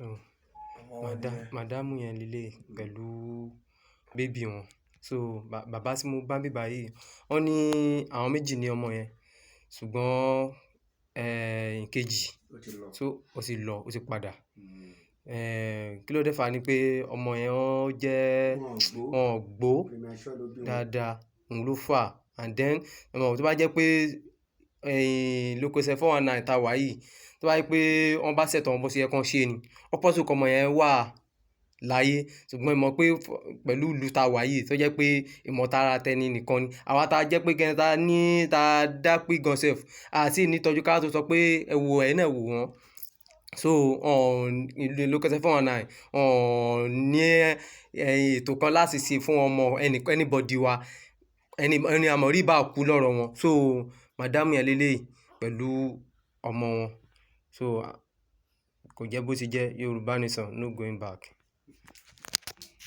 So màdámù yẹn lélẹ̀ pẹ̀lú bébì wọn. So bàbá tí mo bá ń bí báyìí, wọ́n ní àwọn méjì ní ọmọ yẹn, ṣùgbọ́n ìkejì so ó ti lọ, ó ti padà. Kí ló dẹ́ fà á ni pé ọmọ yẹn wọn ò gbó dáadáa, òun ló fà á. And then tó bá jẹ́ pé Locozed 419 tá wà yìí, tó bá jẹ́ pé wọ́n bá ṣẹ̀tọ́ wọn bó ṣe yẹ kán ṣe ni, ó possible kọ́mọ yẹn wà láyé. Ṣùgbọ́n ẹ mọ̀ pé pẹ̀lú ìlú tá wà yìí tó jẹ́ pé ìmọ̀tara tẹni nìkan ni. Àwa tá jẹ́ pé kẹ́ni tá dá pé gan self, a sì ní ìtọ́jú ká tó sọ pé ẹ wo ẹ̀yin náà wò wọ́n. So Locozed 419 ní ètò kan láti ṣe fún ọmọ anybody wa, ẹni àmọ̀rí bá kú lọ́rọ̀ wọn. So màdámù yẹn lélẹ̀ pẹ̀lú ọmọ wọn. So kò jẹ́ bó ti jẹ́. Yorùbá nation, no going back.